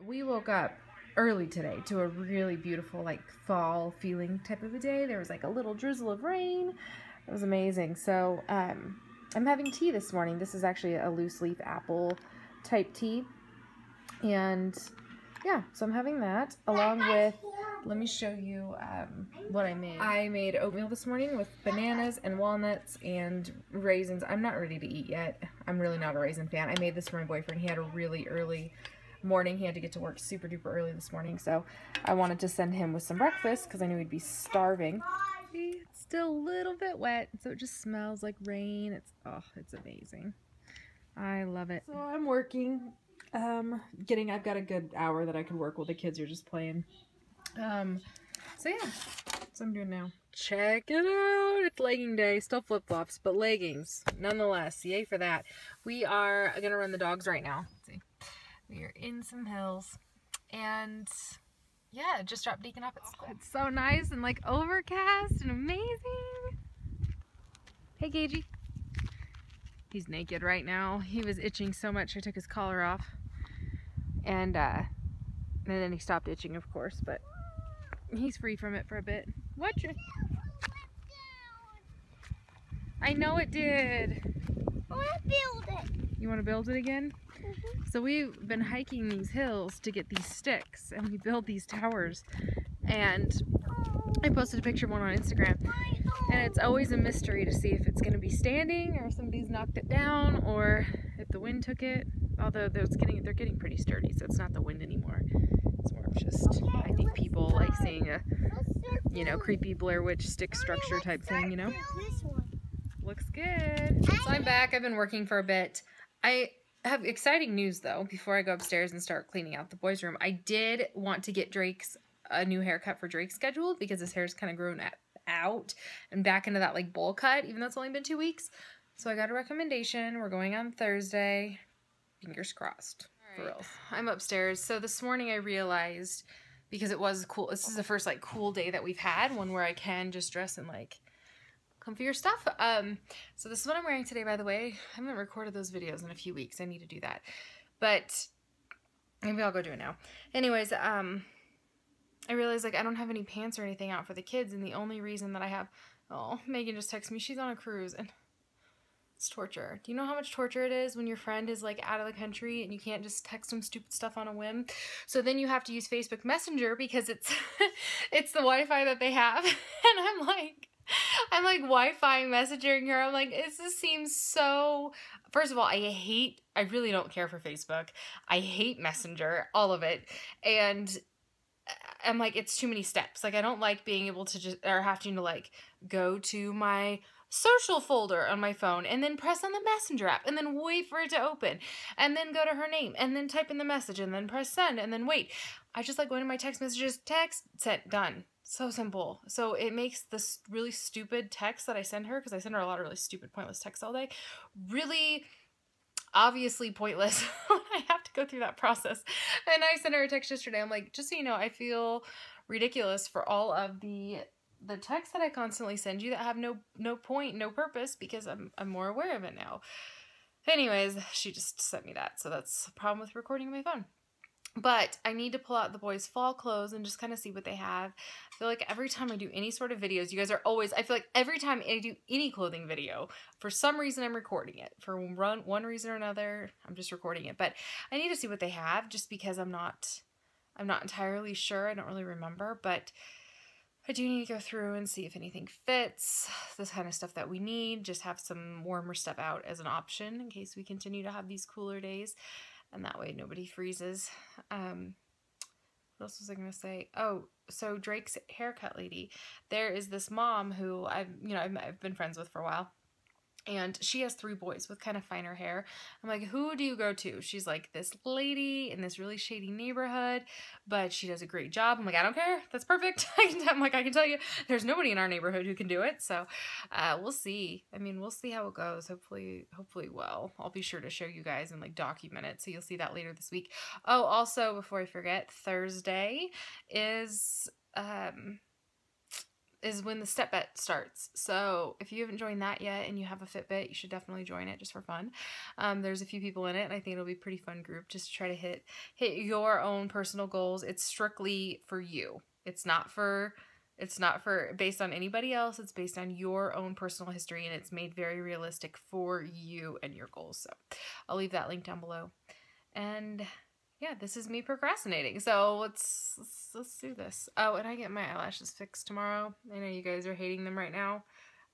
We woke up early today to a really beautiful, like, fall feeling type of a day. There was like a little drizzle of rain. It was amazing. So I'm having tea this morning. This is actually a loose leaf apple type tea. And yeah, so I'm having that along with, let me show you what I made. I made oatmeal this morning with bananas and walnuts and raisins. I'm not ready to eat yet. I'm really not a raisin fan. I made this for my boyfriend. He had a really early morning. He had to get to work super duper early this morning, so I wanted to send him with some breakfast because I knew he'd be starving. See, it's still a little bit wet, so it just smells like rain. It's amazing. I love it. So I'm working. I've got a good hour that I can work while the kids are just playing. So yeah, that's what I'm doing now. Check it out. It's legging day. Still flip-flops, but leggings nonetheless. Yay for that. We are gonna run the dogs right now. Let's see. We are in some hills, and yeah, just dropped Deacon off at school. It's so nice and like overcast and amazing. Hey, Gagey. He's naked right now. He was itching so much I took his collar off, and then he stopped itching, of course, but he's free from it for a bit. Watch it. I know it did. I want to build it. You want to build it again? So we've been hiking these hills to get these sticks, and we build these towers, and I posted a picture of one on Instagram, and it's always a mystery to see if it's going to be standing or if somebody's knocked it down or if the wind took it, although they're getting pretty sturdy, so it's not the wind anymore. It's more of just, I think people like seeing a, you know, creepy Blair Witch stick structure type thing, you know? Looks good. So I'm back. I've been working for a bit. I have exciting news though before I go upstairs and start cleaning out the boys' room. I did want to get a new haircut for Drake scheduled because his hair's kind of grown out and back into that like bowl cut, even though it's only been 2 weeks. So I got a recommendation. We're going on Thursday. Fingers crossed. For real. I'm upstairs. So this morning I realized, because it was cool, this is the first like cool day that we've had, one where I can just dress in like comfier stuff. So this is what I'm wearing today, by the way. I haven't recorded those videos in a few weeks. I need to do that, but maybe I'll go do it now. Anyways, I realized like I don't have any pants or anything out for the kids, and the only reason that I have, oh, Megan just texted me, she's on a cruise, and it's torture. Do you know how much torture it is when your friend is like out of the country and you can't just text them stupid stuff on a whim? So then you have to use Facebook Messenger because it's it's the Wi-Fi that they have, and I'm like Wi-Fi messaging her. I'm like, this seems so, first of all, I really don't care for Facebook. I hate Messenger, all of it. And I'm like, it's too many steps. Like, I don't like being able to just, or having to like go to my social folder on my phone and then press on the Messenger app and then wait for it to open and then go to her name and then type in the message and then press send and then wait. I just like going to my text messages, text, sent, done. So simple. So it makes this really stupid text that I send her, because I send her a lot of really stupid, pointless texts all day, really obviously pointless. I have to go through that process. And I sent her a text yesterday. I'm like, just so you know, I feel ridiculous for all of the texts that I constantly send you that have no point, no purpose, because I'm more aware of it now. Anyways, she just sent me that. So that's a problem with recording on my phone. But I need to pull out the boys' fall clothes and just kind of see what they have. I feel like every time I do any sort of videos, you guys are always, I feel like every time I do any clothing video, for some reason I'm recording it. For one reason or another, I'm just recording it. But I need to see what they have, just because I'm not entirely sure. I don't really remember. But I do need to go through and see if anything fits, this kind of stuff that we need. Just have some warmer stuff out as an option in case we continue to have these cooler days. And that way nobody freezes. What else was I going to say? Oh, so Drake's haircut lady. There is this mom who I've been friends with for a while. And she has 3 boys with kind of finer hair. I'm like, who do you go to? She's like, this lady in this really shady neighborhood, but she does a great job. I'm like, I don't care. That's perfect. I'm like, I can tell you, there's nobody in our neighborhood who can do it. So we'll see. I mean, we'll see how it goes. Hopefully well. I'll be sure to show you guys and like document it. So you'll see that later this week. Oh, also, before I forget, Thursday is is when the step.bet starts. So if you haven't joined that yet and you have a Fitbit, you should definitely join it just for fun. There's a few people in it, and I think it'll be a pretty fun group just to try to hit your own personal goals. It's strictly for you. It's not for based on anybody else. It's based on your own personal history, and it's made very realistic for you and your goals. So I'll leave that link down below. And yeah, this is me procrastinating. So let's do this. Oh, and I get my eyelashes fixed tomorrow. I know you guys are hating them right now.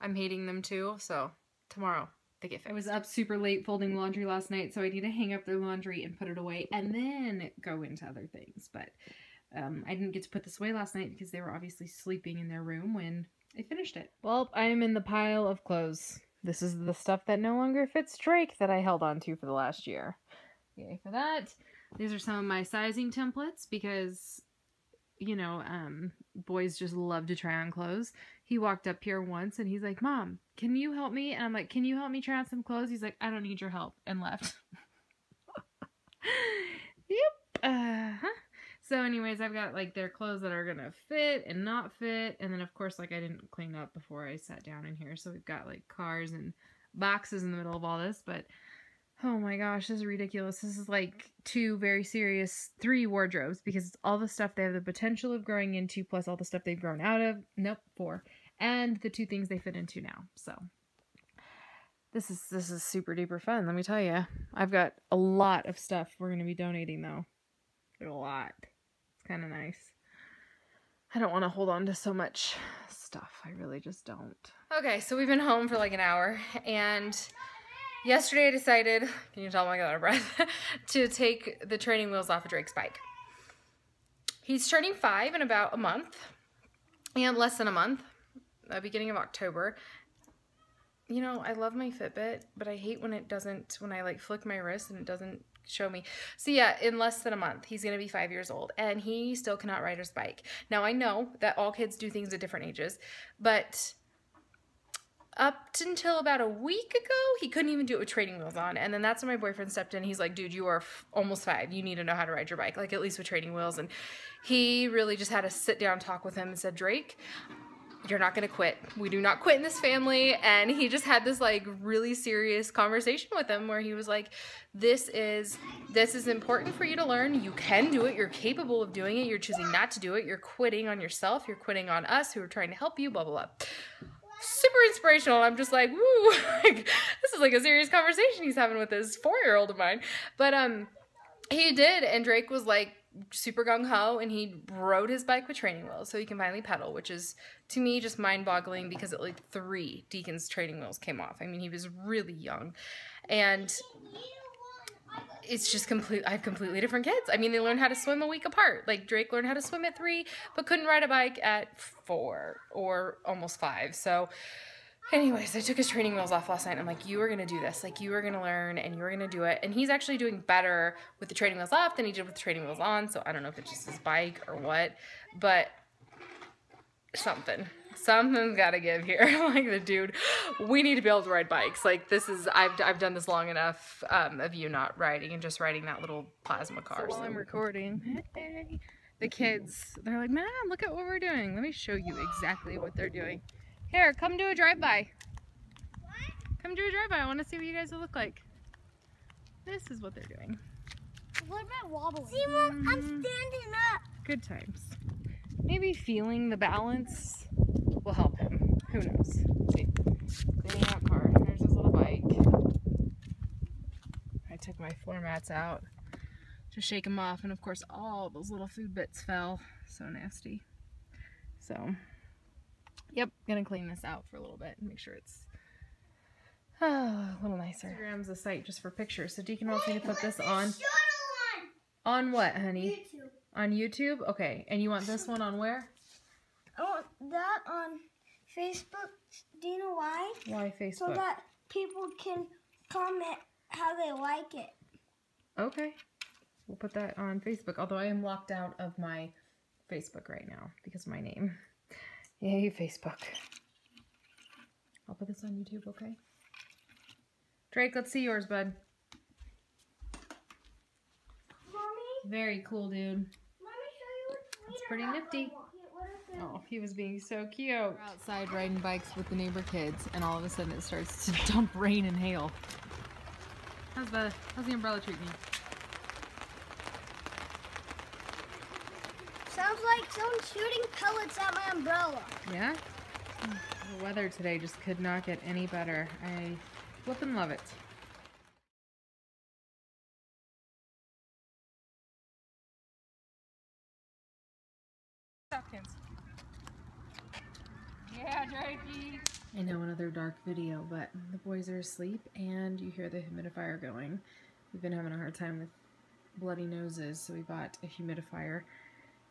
I'm hating them too. So tomorrow they get fixed. I was up super late folding laundry last night, so I need to hang up their laundry and put it away and then go into other things. But I didn't get to put this away last night because they were obviously sleeping in their room when I finished it. Well, I am in the pile of clothes. This is the stuff that no longer fits Drake that I held on to for the last year. Yay for that. These are some of my sizing templates because, you know, boys just love to try on clothes. He walked up here once and he's like, "Mom, can you help me?" And I'm like, "Can you help me try on some clothes?" He's like, "I don't need your help," and left. Yep. So anyways, I've got like their clothes that are gonna fit and not fit, and then of course like I didn't clean up before I sat down in here, so we've got like cars and boxes in the middle of all this. But oh my gosh, this is ridiculous. This is like 3 wardrobes because it's all the stuff they have the potential of growing into plus all the stuff they've grown out of. Nope, 4. And the 2 things they fit into now. So this is super duper fun, let me tell you. I've got a lot of stuff we're gonna be donating though. A lot. It's kind of nice. I don't want to hold on to so much stuff. I really just don't. Okay, so we've been home for like an hour, and yesterday I decided, can you tell I got out of breath, to take the training wheels off of Drake's bike. He's turning 5 in about a month, and less than a month, beginning of October. You know, I love my Fitbit, but I hate when it doesn't, when I like flick my wrist and it doesn't show me. So yeah, in less than a month, he's going to be 5 years old, and he still cannot ride his bike. Now, I know that all kids do things at different ages, but up until about a week ago, he couldn't even do it with training wheels on. And then that's when my boyfriend stepped in. He's like, "Dude, you are almost 5. You need to know how to ride your bike, like at least with training wheels." And he really just had a sit down talk with him and said, "Drake, you're not going to quit. We do not quit in this family." And he just had this like really serious conversation with him where he was like, this is important for you to learn. You can do it. You're capable of doing it. You're choosing not to do it. You're quitting on yourself. You're quitting on us who are trying to help you, blah, blah, blah. Super inspirational. I'm just like, woo, like, this is like a serious conversation he's having with this 4-year-old of mine. But he did, and Drake was like super gung-ho, and he rode his bike with training wheels so he can finally pedal, which is to me just mind-boggling because at like 3, Deacon's training wheels came off. I mean, he was really young, and it's just I have completely different kids. I mean, they learn how to swim a week apart. Like Drake learned how to swim at 3 but couldn't ride a bike at 4 or almost 5. So anyways, I took his training wheels off last night. I'm like, you are going to do this. Like, you are going to learn, and you're going to do it. And he's actually doing better with the training wheels off than he did with the training wheels on. So I don't know if it's just his bike or what, but something's got to give here. Like, the dude, we need to be able to ride bikes. Like, this is, I've done this long enough of you not riding and just riding that little plasma car. So while I'm recording, hey, the kids, they're like, "Mom, look at what we're doing." Let me show you exactly what they're doing. Here, come do a drive-by. Come do a drive-by. I want to see what you guys will look like. This is what they're doing. What about wobbling? See, Mom, I'm standing up. Good times. Maybe feeling the balance will help him. Who knows? Let's see. Cleaning out car. There's his little bike. I took my floor mats out to shake them off, and of course all those little food bits fell. So nasty. So yep, gonna clean this out for a little bit and make sure it's a little nicer. Instagram's a site just for pictures, so Deacon wants me to put this on. On what, honey? YouTube. On YouTube? Okay, and you want this one on where? I want that on Facebook. Do you know why? Why Facebook? So that people can comment how they like it. Okay, we'll put that on Facebook, although I am locked out of my Facebook right now because of my name. Yay, Facebook. I'll put this on YouTube, okay? Drake, let's see yours, bud. Mommy? Very cool, dude. Let me show you what's It's pretty nifty. Oh, he was being so cute. We're outside riding bikes with the neighbor kids, and all of a sudden it starts to dump rain and hail. How's the umbrella treating you? Sounds like someone's shooting pellets at my umbrella. Yeah? The weather today just could not get any better. I flip and love it. Hopkins. Yeah, Drakey. I know, another dark video, but the boys are asleep and you hear the humidifier going. We've been having a hard time with bloody noses, so we bought a humidifier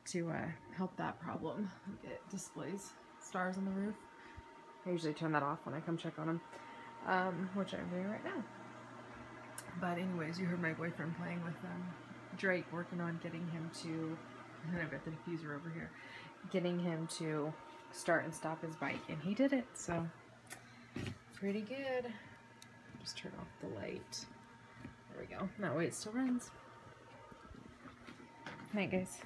to help that problem. It displays stars on the roof. I usually turn that off when I come check on them, which I'm doing right now. But anyways, you heard my boyfriend playing with Drake, working on getting him to, and I've got the diffuser over here, getting him to start and stop his bike, and he did it, so pretty good. Just turn off the light. There we go. That way it still runs. Night, guys.